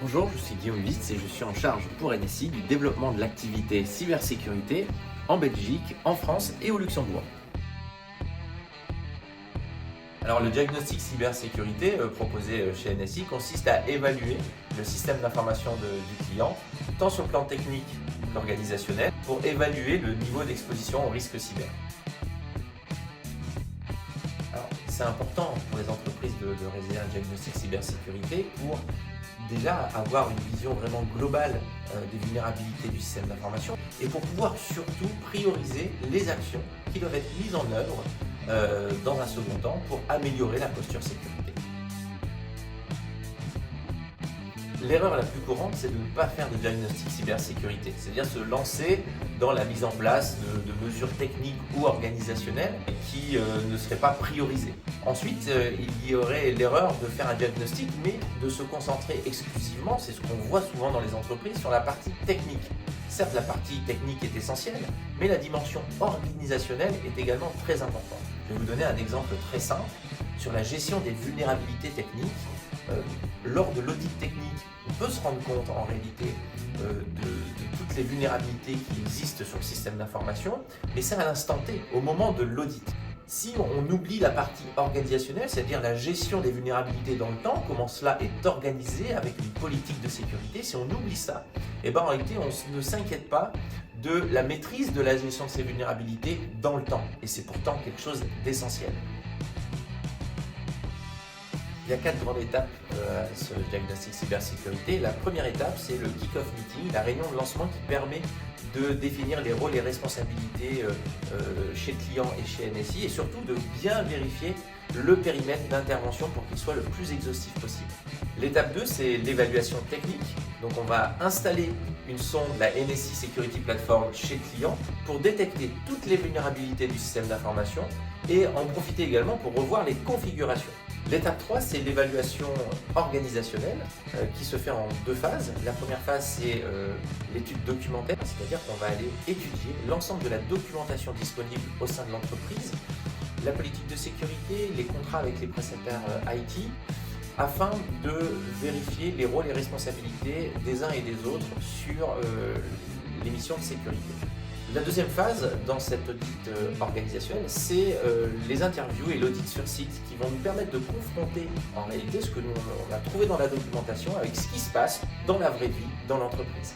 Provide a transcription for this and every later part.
Bonjour, je suis Guillaume Witz et je suis en charge pour NSI du développement de l'activité cybersécurité en Belgique, en France et au Luxembourg. Alors le diagnostic cybersécurité proposé chez NSI consiste à évaluer le système d'information du client, tant sur le plan technique qu'organisationnel, pour évaluer le niveau d'exposition au risque cyber. Alors, c'est important pour les entreprises de réaliser un diagnostic cybersécurité pour déjà avoir une vision vraiment globale des vulnérabilités du système d'information et pour pouvoir surtout prioriser les actions qui doivent être mises en œuvre dans un second temps pour améliorer la posture sécurité. L'erreur la plus courante, c'est de ne pas faire de diagnostic cybersécurité, c'est-à-dire se lancer dans la mise en place de mesures techniques ou organisationnelles qui ne seraient pas priorisées. Ensuite, il y aurait l'erreur de faire un diagnostic, mais de se concentrer exclusivement, c'est ce qu'on voit souvent dans les entreprises, sur la partie technique. Certes, la partie technique est essentielle, mais la dimension organisationnelle est également très importante. Je vais vous donner un exemple très simple sur la gestion des vulnérabilités techniques. Lors de l'audit technique, on peut se rendre compte en réalité de toutes les vulnérabilités qui existent sur le système d'information, mais c'est à l'instant T, au moment de l'audit. Si on oublie la partie organisationnelle, c'est-à-dire la gestion des vulnérabilités dans le temps, comment cela est organisé avec une politique de sécurité, si on oublie ça, en réalité on ne s'inquiète pas de la maîtrise de la gestion de ces vulnérabilités dans le temps. Et c'est pourtant quelque chose d'essentiel. Il y a 4 grandes étapes à ce diagnostic cybersécurité. La première étape, c'est le kick-off meeting, la réunion de lancement qui permet de définir les rôles et responsabilités chez le client et chez NSI et surtout de bien vérifier le périmètre d'intervention pour qu'il soit le plus exhaustif possible. L'étape 2, c'est l'évaluation technique. Donc on va installer une sonde, la NSI Security Platform, chez le client pour détecter toutes les vulnérabilités du système d'information et en profiter également pour revoir les configurations. L'étape 3, c'est l'évaluation organisationnelle qui se fait en 2 phases. La première phase, c'est l'étude documentaire, c'est-à-dire qu'on va aller étudier l'ensemble de la documentation disponible au sein de l'entreprise, la politique de sécurité, les contrats avec les prestataires IT, afin de vérifier les rôles et responsabilités des uns et des autres sur les missions de sécurité. La deuxième phase dans cet audit organisationnel, c'est les interviews et l'audit sur site qui vont nous permettre de confronter en réalité ce que nous on a trouvé dans la documentation avec ce qui se passe dans la vraie vie dans l'entreprise.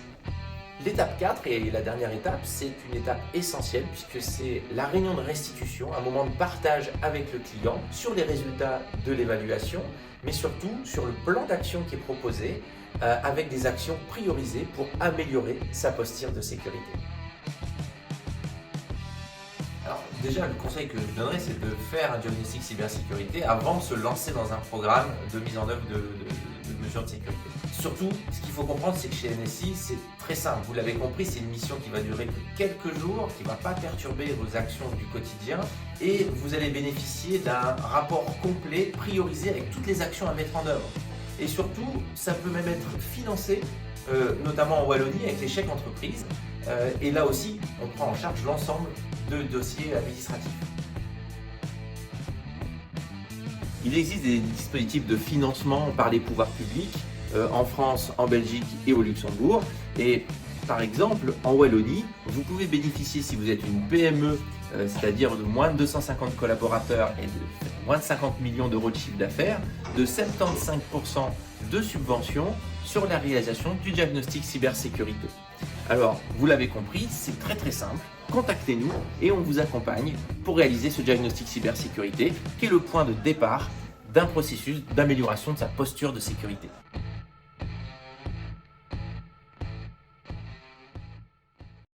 L'étape 4 et la dernière étape, c'est une étape essentielle puisque c'est la réunion de restitution, un moment de partage avec le client sur les résultats de l'évaluation, mais surtout sur le plan d'action qui est proposé avec des actions priorisées pour améliorer sa posture de sécurité. Alors déjà, le conseil que je donnerais, c'est de faire un diagnostic cybersécurité avant de se lancer dans un programme de mise en œuvre de mesures de sécurité. Surtout, ce qu'il faut comprendre, c'est que chez NSI, c'est très simple. Vous l'avez compris, c'est une mission qui va durer que quelques jours, qui ne va pas perturber vos actions du quotidien et vous allez bénéficier d'un rapport complet, priorisé avec toutes les actions à mettre en œuvre. Et surtout, ça peut même être financé, notamment en Wallonie, avec les chèques entreprises. Et là aussi, on prend en charge l'ensemble de dossiers administratifs. Il existe des dispositifs de financement par les pouvoirs publics en France, en Belgique et au Luxembourg. Et par exemple, en Wallonie, vous pouvez bénéficier, si vous êtes une PME, c'est-à-dire de moins de 250 collaborateurs et de moins de 50 millions d'euros de chiffre d'affaires, de 75% de subventions sur la réalisation du diagnostic cybersécurité. Alors, vous l'avez compris, c'est très simple. Contactez-nous et on vous accompagne pour réaliser ce diagnostic cybersécurité qui est le point de départ d'un processus d'amélioration de sa posture de sécurité.